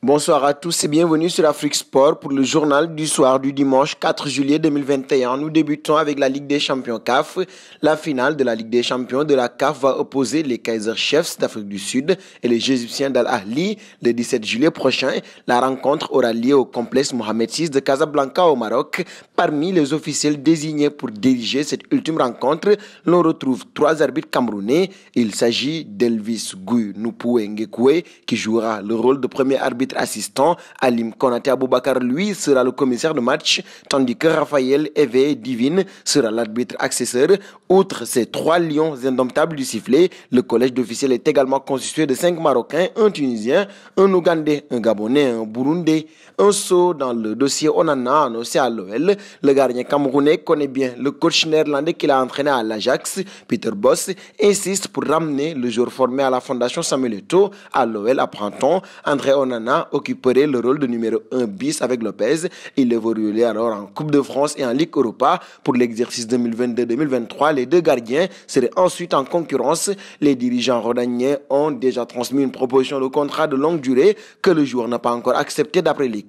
Bonsoir à tous et bienvenue sur Afrique Sport pour le journal du soir du dimanche 4 juillet 2021. Nous débutons avec la Ligue des Champions CAF. La finale de la Ligue des Champions de la CAF va opposer les Kaizer Chiefs d'Afrique du Sud et les Égyptiens d'Al Ahly le 17 juillet prochain. La rencontre aura lieu au complexe Mohamed VI de Casablanca au Maroc. Parmi les officiels désignés pour diriger cette ultime rencontre, l'on retrouve 3 arbitres camerounais. Il s'agit d'Elvis Guy Nupoué Ngekoué qui jouera le rôle de premier arbitre assistant. Alim Konaté Aboubakar, lui, sera le commissaire de match, tandis que Raphaël Eve Divine sera l'arbitre accesseur. Outre ces 3 lions indomptables du sifflet, le collège d'officiels est également constitué de 5 Marocains, un Tunisien, un Ougandais, un Gabonais, un Burundais. Un saut dans le dossier Onana annoncé à l'OL. Le gardien camerounais connaît bien le coach néerlandais qu'il a entraîné à l'Ajax. Peter Bosz insiste pour ramener le joueur formé à la Fondation Samuel Eto'o à l'OL. Apprend-on, André Onana occuperait le rôle de numéro 1 bis avec Lopez. Il évoluerait alors en Coupe de France et en Ligue Europa. Pour l'exercice 2022-2023, les deux gardiens seraient ensuite en concurrence. Les dirigeants rhodaniens ont déjà transmis une proposition de contrat de longue durée que le joueur n'a pas encore accepté d'après l'équipe.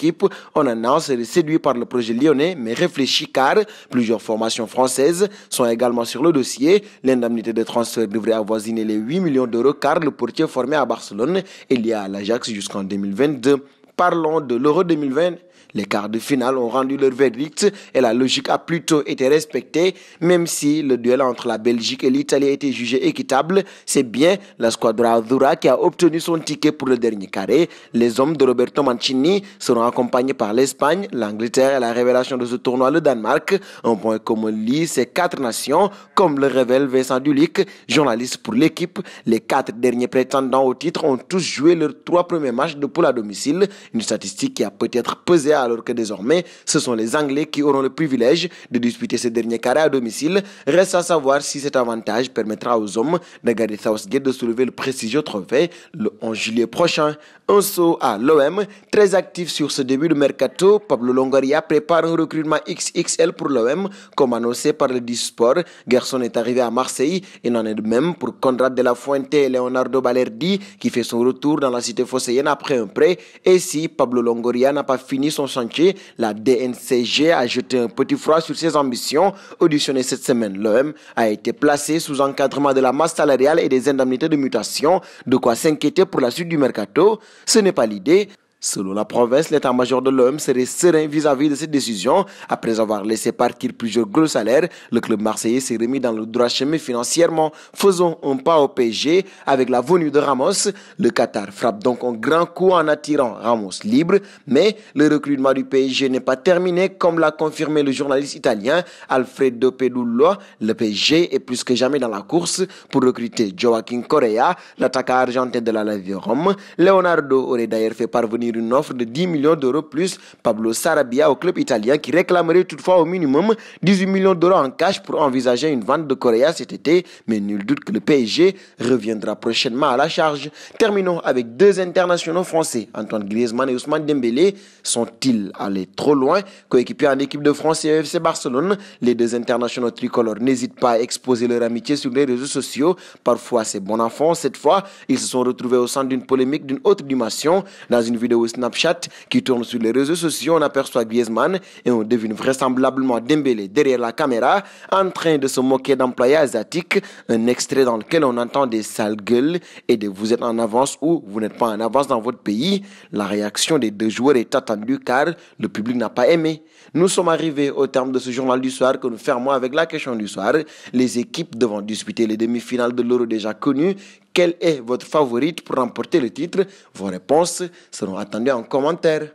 Onana serait séduit par le projet lyonnais mais réfléchit car plusieurs formations françaises sont également sur le dossier. L'indemnité de transfert devrait avoisiner les 8 millions d'euros car le portier formé à Barcelone est lié à l'Ajax jusqu'en 2022. Parlons de l'Euro 2020. Les quarts de finale ont rendu leur verdict et la logique a plutôt été respectée. Même si le duel entre la Belgique et l'Italie a été jugé équitable, c'est bien la Squadra Azzurra qui a obtenu son ticket pour le dernier carré. Les hommes de Roberto Mancini seront accompagnés par l'Espagne, l'Angleterre et la révélation de ce tournoi, le Danemark. Un point commun lie ces 4 nations, comme le révèle Vincent Dulic, journaliste pour l'équipe. Les 4 derniers prétendants au titre ont tous joué leurs 3 premiers matchs de poule à domicile. Une statistique qui a peut-être pesé alors que désormais, ce sont les Anglais qui auront le privilège de disputer ce dernier carré à domicile. Reste à savoir si cet avantage permettra aux hommes de Gareth Southgate de soulever le prestigieux trophée le 11 juillet prochain. Un saut à l'OM, très actif sur ce début de mercato. Pablo Longoria prépare un recrutement XXL pour l'OM, comme annoncé par le Disport. Gerson est arrivé à Marseille. Il en est de même pour Conrad de la Fuente et Leonardo Balerdi, qui fait son retour dans la cité phocéenne après un prêt. Et si Pablo Longoria n'a pas fini son chantier, la DNCG a jeté un petit froid sur ses ambitions. Auditionné cette semaine, l'OM a été placé sous encadrement de la masse salariale et des indemnités de mutation. De quoi s'inquiéter pour la suite du mercato. Ce n'est pas l'idée. Selon la province, l'état-major de l'OM serait serein vis-à-vis de cette décision. Après avoir laissé partir plusieurs gros salaires, le club marseillais s'est remis dans le droit chemin financièrement. Faisons un pas au PSG avec la venue de Ramos. Le Qatar frappe donc un grand coup en attirant Ramos libre. Mais le recrutement du PSG n'est pas terminé, comme l'a confirmé le journaliste italien Alfredo Pedullo. Le PSG est plus que jamais dans la course pour recruter Joaquin Correa, l'attaquant argentin de la Lazio Rome. Leonardo aurait d'ailleurs fait parvenir une offre de 10 millions d'euros plus Pablo Sarabia au club italien qui réclamerait toutefois au minimum 18 millions d'euros en cash pour envisager une vente de Correa cet été, mais nul doute que le PSG reviendra prochainement à la charge. Terminons avec 2 internationaux français, Antoine Griezmann et Ousmane Dembélé. Sont-ils allés trop loin? Coéquipiers en équipe de France et FC Barcelone, les 2 internationaux tricolores n'hésitent pas à exposer leur amitié sur les réseaux sociaux. Parfois c'est bon enfant, cette fois ils se sont retrouvés au centre d'une polémique d'une autre dimension. Dans une vidéo Snapchat qui tourne sur les réseaux sociaux, on aperçoit Griezmann et on devine vraisemblablement Dembélé derrière la caméra en train de se moquer d'employés asiatiques. Un extrait dans lequel on entend des sales gueules et des vous êtes en avance ou vous n'êtes pas en avance dans votre pays. La réaction des 2 joueurs est attendue car le public n'a pas aimé. Nous sommes arrivés au terme de ce journal du soir que nous fermons avec la question du soir. Les équipes devant disputer les demi-finales de l'Euro déjà connues. Quelle est votre favorite pour remporter le titre? Vos réponses seront attendues en commentaire.